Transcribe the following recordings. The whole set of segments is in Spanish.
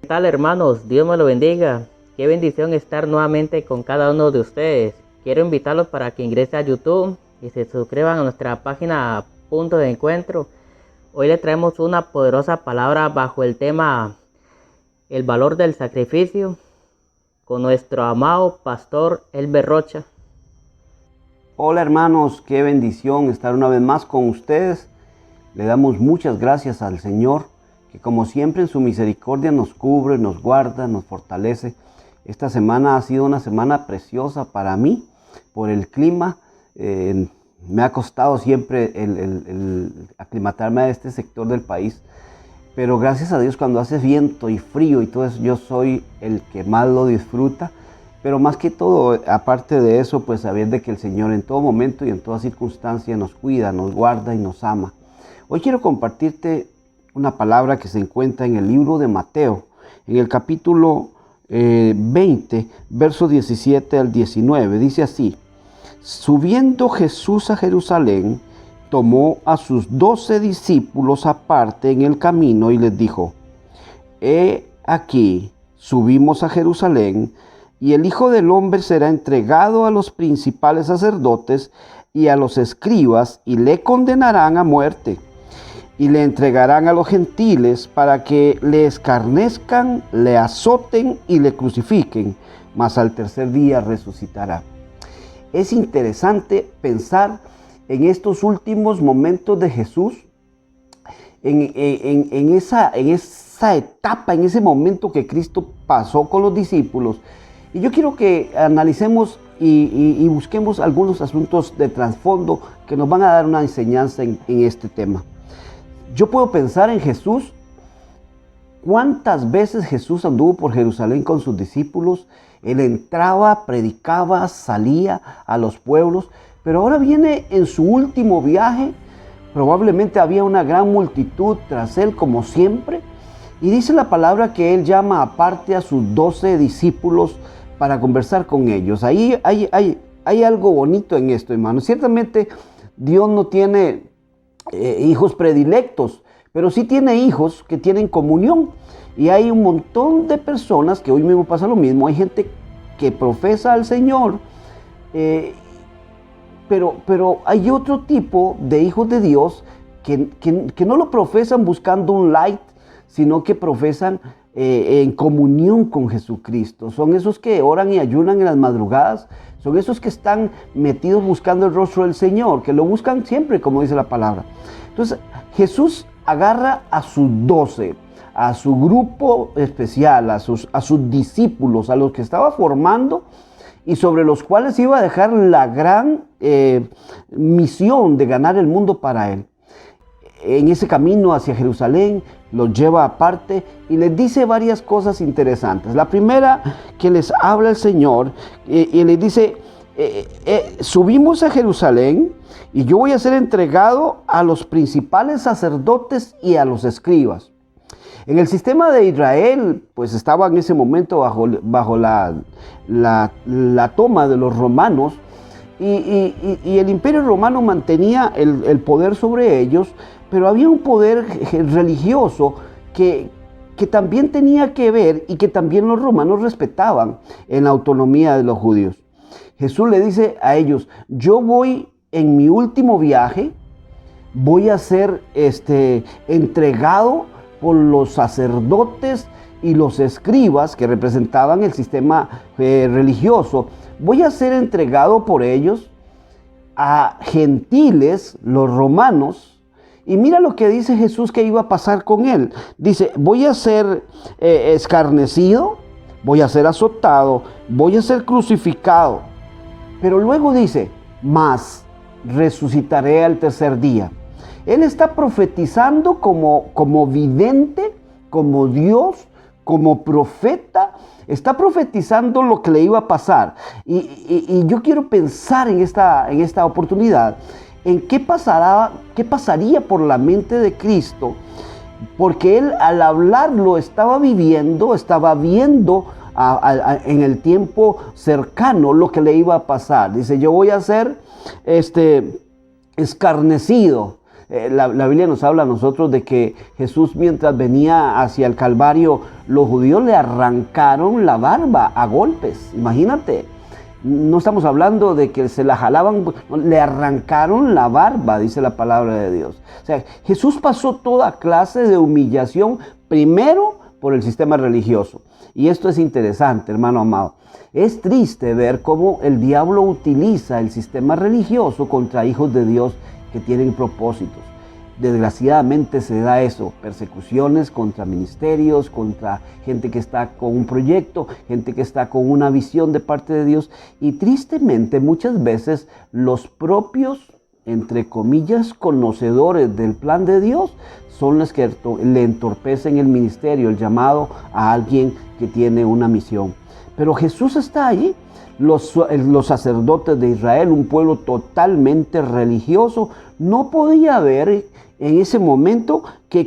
¿Qué tal, hermanos? Dios me lo bendiga. Qué bendición estar nuevamente con cada uno de ustedes. Quiero invitarlos para que ingresen a YouTube y se suscriban a nuestra página Punto de Encuentro. Hoy le traemos una poderosa palabra bajo el tema El valor del sacrificio con nuestro amado pastor Elber Rocha. Hola hermanos, qué bendición estar una vez más con ustedes. Le damos muchas gracias al Señor, que como siempre en su misericordia nos cubre, nos guarda, nos fortalece. Esta semana ha sido una semana preciosa para mí por el clima. Me ha costado siempre el aclimatarme a este sector del país. Pero gracias a Dios, cuando hace viento y frío y todo eso, yo soy el que más lo disfruta. Pero más que todo, aparte de eso, pues saber de que el Señor en todo momento y en toda circunstancia nos cuida, nos guarda y nos ama. Hoy quiero compartirte una palabra que se encuentra en el libro de Mateo, en el capítulo 20, versos 17 al 19. Dice así: Subiendo Jesús a Jerusalén, tomó a sus 12 discípulos aparte en el camino y les dijo: He aquí, subimos a Jerusalén, y el Hijo del Hombre será entregado a los principales sacerdotes y a los escribas, y le condenarán a muerte, y le entregarán a los gentiles para que le escarnezcan, le azoten y le crucifiquen, mas al tercer día resucitará. Es interesante pensar en estos últimos momentos de Jesús, en esa etapa, en ese momento que Cristo pasó con los discípulos. Y yo quiero que analicemos y busquemos algunos asuntos de trasfondo que nos van a dar una enseñanza en este tema. Yo puedo pensar en Jesús. ¿Cuántas veces Jesús anduvo por Jerusalén con sus discípulos? Él entraba, predicaba, salía a los pueblos, pero ahora viene en su último viaje. Probablemente había una gran multitud tras él, como siempre, y dice la palabra que él llama aparte a sus 12 discípulos para conversar con ellos. Ahí hay algo bonito en esto, hermano. Ciertamente Dios no tiene hijos predilectos, pero sí tiene hijos que tienen comunión. Y hay un montón de personas que hoy mismo pasa lo mismo. Hay gente que profesa al Señor, pero hay otro tipo de hijos de Dios que no lo profesan buscando un like, sino que profesan en comunión con Jesucristo. Son esos que oran y ayunan en las madrugadas. Son esos que están metidos buscando el rostro del Señor, que lo buscan siempre, como dice la palabra. Entonces, Jesús agarra a sus 12, a su grupo especial, a sus discípulos, a los que estaba formando y sobre los cuales iba a dejar la gran misión de ganar el mundo para él. En ese camino hacia Jerusalén los lleva aparte y les dice varias cosas interesantes. La primera que les habla el Señor y les dice: subimos a Jerusalén y yo voy a ser entregado a los principales sacerdotes y a los escribas. En el sistema de Israel, pues estaba en ese momento bajo la toma de los romanos, y el imperio romano mantenía el poder sobre ellos, pero había un poder religioso que también tenía que ver y que también los romanos respetaban en la autonomía de los judíos. Jesús le dice a ellos: yo voy en mi último viaje, voy a ser entregado por los sacerdotes y los escribas que representaban el sistema religioso. Voy a ser entregado por ellos a gentiles, los romanos. Y mira lo que dice Jesús que iba a pasar con él. Dice: voy a ser escarnecido, voy a ser azotado, voy a ser crucificado. Pero luego dice: mas resucitaré al tercer día. Él está profetizando como vidente, como Dios, como profeta. Está profetizando lo que le iba a pasar. Y yo quiero pensar en esta oportunidad en qué pasaría por la mente de Cristo, porque él al hablarlo estaba viviendo, estaba viendo en el tiempo cercano lo que le iba a pasar. Dice: yo voy a ser escarnecido. la Biblia nos habla a nosotros de que Jesús, mientras venía hacia el Calvario, los judíos le arrancaron la barba a golpes. Imagínate, no estamos hablando de que se la jalaban, le arrancaron la barba, dice la palabra de Dios. O sea, Jesús pasó toda clase de humillación, primero por el sistema religioso. Y esto es interesante, hermano amado. Es triste ver cómo el diablo utiliza el sistema religioso contra hijos de Dios que tienen propósitos. Desgraciadamente se da eso, persecuciones contra ministerios, contra gente que está con un proyecto, gente que está con una visión de parte de Dios. Y tristemente muchas veces los propios, entre comillas, conocedores del plan de Dios son los que le entorpecen el ministerio, el llamado a alguien que tiene una misión. Pero Jesús está allí. Los sacerdotes de Israel, un pueblo totalmente religioso, no podía ver en ese momento que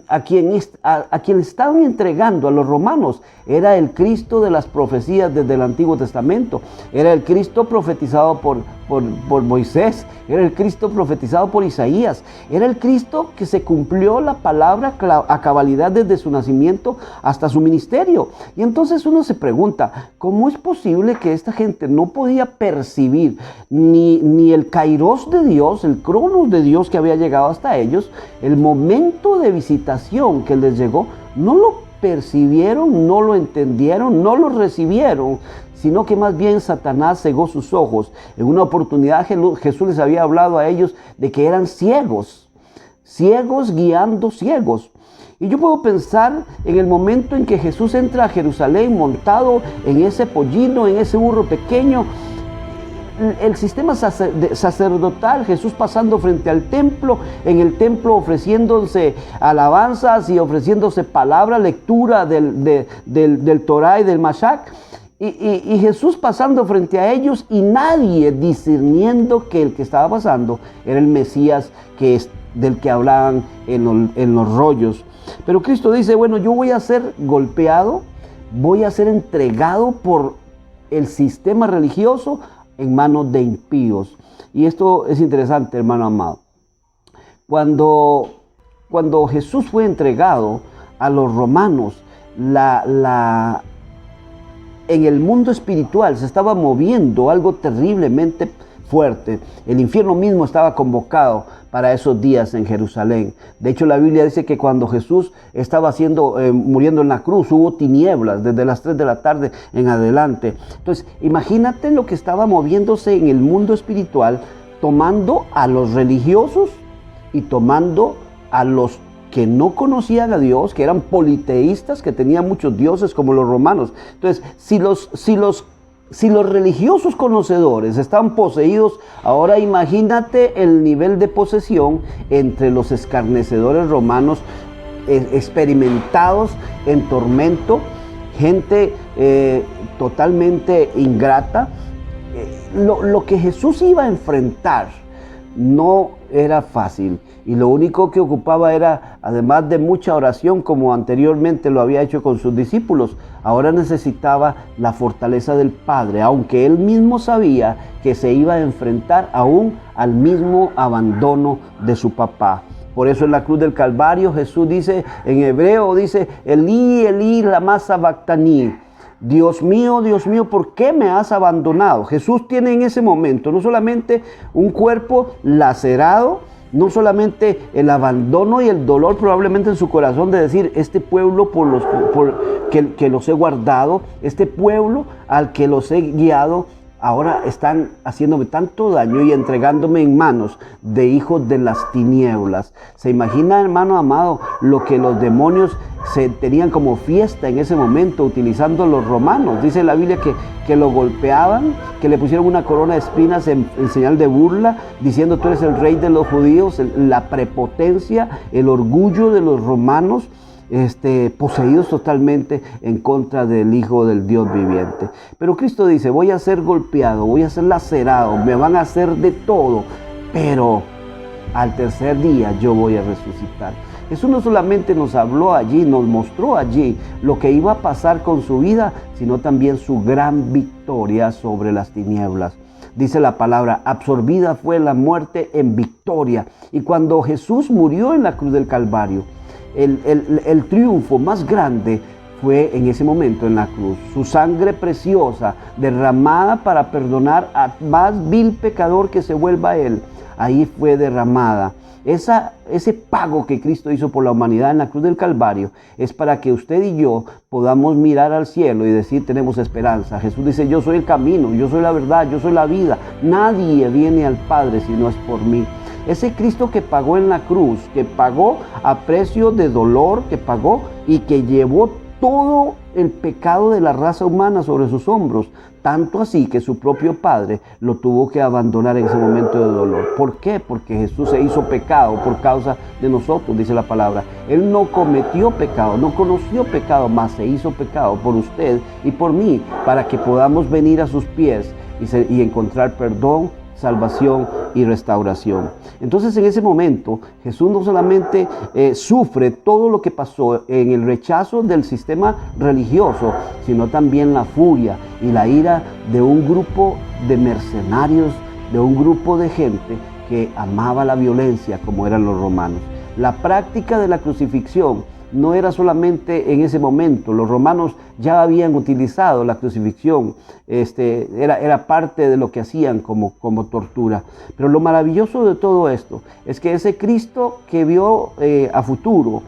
a quien estaban entregando a los romanos era el Cristo de las profecías desde el Antiguo Testamento. Era el Cristo profetizado por Moisés, era el Cristo profetizado por Isaías, era el Cristo que se cumplió la palabra a cabalidad desde su nacimiento hasta su ministerio. Y entonces uno se pregunta, ¿cómo es posible que esta gente no podía percibir ni el kairos de Dios, el cronos de Dios que había llegado hasta ellos, el momento de visitación que les llegó? No lo percibieron, no lo entendieron, no lo recibieron, sino que más bien Satanás cegó sus ojos. En una oportunidad Jesús les había hablado a ellos de que eran ciegos guiando ciegos. Y yo puedo pensar en el momento en que Jesús entra a Jerusalén montado en ese pollino, en ese burro pequeño, el sistema sacerdotal, Jesús pasando frente al templo, en el templo ofreciéndose alabanzas y ofreciéndose palabra, lectura del Torah y del Mashak, y Jesús pasando frente a ellos y nadie discerniendo que el que estaba pasando era el Mesías del que hablaban en los rollos. Pero Cristo dice, bueno, yo voy a ser golpeado, voy a ser entregado por el sistema religioso en manos de impíos. Y esto es interesante, hermano amado. Cuando Jesús fue entregado a los romanos, en el mundo espiritual se estaba moviendo algo terriblemente fuerte. El infierno mismo estaba convocado para esos días en Jerusalén. De hecho, la Biblia dice que cuando Jesús estaba muriendo en la cruz, hubo tinieblas desde las 3 de la tarde en adelante. Entonces, imagínate lo que estaba moviéndose en el mundo espiritual, tomando a los religiosos y tomando a los que no conocían a Dios, que eran politeístas, que tenían muchos dioses como los romanos. Entonces, si los religiosos conocedores están poseídos, ahora imagínate el nivel de posesión entre los escarnecedores romanos experimentados en tormento, gente totalmente ingrata. Lo que Jesús iba a enfrentar no era fácil, y lo único que ocupaba era, además de mucha oración como anteriormente lo había hecho con sus discípulos, ahora necesitaba la fortaleza del Padre, aunque él mismo sabía que se iba a enfrentar aún al mismo abandono de su papá. Por eso en la cruz del Calvario Jesús dice, en hebreo dice, Elí, Elí, lama sabactani. Dios mío, ¿por qué me has abandonado? Jesús tiene en ese momento no solamente un cuerpo lacerado, no solamente el abandono y el dolor probablemente en su corazón de decir, este pueblo que los he guardado, este pueblo al que los he guiado, ahora están haciéndome tanto daño y entregándome en manos de hijos de las tinieblas. ¿Se imagina, hermano amado, lo que los demonios se tenían como fiesta en ese momento utilizando a los romanos? Dice la Biblia que lo golpeaban, que le pusieron una corona de espinas en señal de burla, diciendo tú eres el rey de los judíos, la prepotencia, el orgullo de los romanos, poseídos totalmente en contra del Hijo del Dios viviente. Pero Cristo dice, voy a ser golpeado, voy a ser lacerado, me van a hacer de todo, pero al tercer día yo voy a resucitar. Jesús no solamente nos habló allí, nos mostró allí lo que iba a pasar con su vida, sino también su gran victoria sobre las tinieblas. dice la palabra, absorbida fue la muerte en victoria. Y cuando Jesús murió en la cruz del Calvario, el triunfo más grande fue en ese momento en la cruz. Su sangre preciosa derramada para perdonar a más vil pecador que se vuelva a Él, ahí fue derramada. Ese pago que Cristo hizo por la humanidad en la cruz del Calvario es para que usted y yo podamos mirar al cielo y decir, tenemos esperanza. Jesús dice, yo soy el camino, yo soy la verdad, yo soy la vida. Nadie viene al Padre si no es por mí. Ese Cristo que pagó en la cruz, que pagó a precio de dolor, que pagó y que llevó todo el pecado de la raza humana sobre sus hombros, tanto así que su propio Padre lo tuvo que abandonar en ese momento de dolor. ¿Por qué? Porque Jesús se hizo pecado por causa de nosotros, dice la palabra. Él no cometió pecado, no conoció pecado, mas se hizo pecado por usted y por mí, para que podamos venir a sus pies y encontrar perdón, salvación y restauración. Entonces, en ese momento, Jesús no solamente sufre todo lo que pasó en el rechazo del sistema religioso, sino también la furia y la ira de un grupo de mercenarios, de un grupo de gente que amaba la violencia como eran los romanos. La práctica de la crucifixión no era solamente en ese momento. Los romanos ya habían utilizado la crucifixión. Era parte de lo que hacían como tortura. Pero lo maravilloso de todo esto es que ese Cristo que vio a futuro,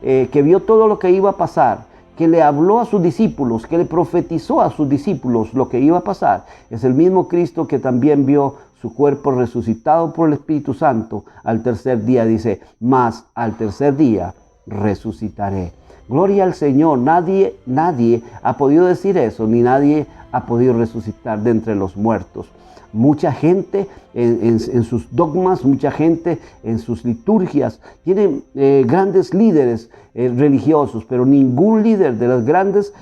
que vio todo lo que iba a pasar, que le habló a sus discípulos, que le profetizó a sus discípulos lo que iba a pasar, es el mismo Cristo que también vio su cuerpo resucitado por el Espíritu Santo al tercer día. Dice, mas al tercer día resucitaré. Gloria al Señor. Nadie ha podido decir eso, ni nadie ha podido resucitar de entre los muertos. Mucha gente en sus dogmas, mucha gente en sus liturgias tiene grandes líderes religiosos, pero ningún líder de las grandes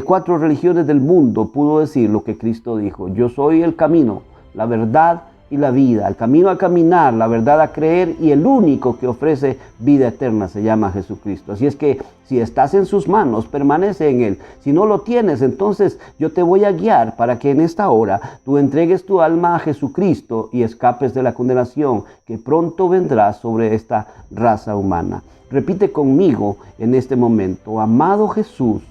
4 religiones del mundo pudo decir lo que Cristo dijo. Yo soy el camino, la verdad y la vida, el camino a caminar, la verdad a creer, y el único que ofrece vida eterna se llama Jesucristo. Así es que si estás en sus manos, permanece en Él. Si no lo tienes, entonces yo te voy a guiar para que en esta hora tú entregues tu alma a Jesucristo y escapes de la condenación que pronto vendrá sobre esta raza humana. Repite conmigo en este momento: amado Jesús,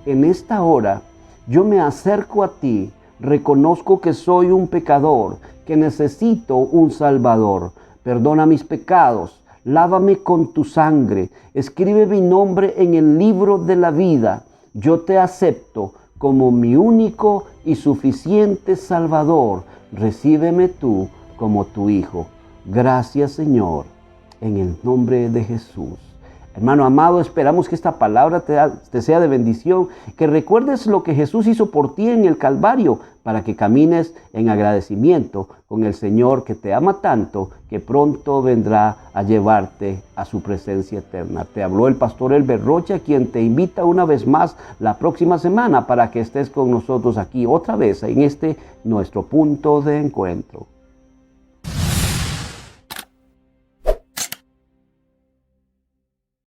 en esta hora yo me acerco a ti. Reconozco que soy un pecador, que necesito un Salvador. Perdona mis pecados, lávame con tu sangre, escribe mi nombre en el libro de la vida. Yo te acepto como mi único y suficiente Salvador. Recíbeme tú como tu Hijo. Gracias, Señor, en el nombre de Jesús. Hermano amado, esperamos que esta palabra te sea de bendición, que recuerdes lo que Jesús hizo por ti en el Calvario, para que camines en agradecimiento con el Señor que te ama tanto, que pronto vendrá a llevarte a su presencia eterna. Te habló el pastor Elber Rocha, quien te invita una vez más la próxima semana para que estés con nosotros aquí otra vez en nuestro punto de encuentro.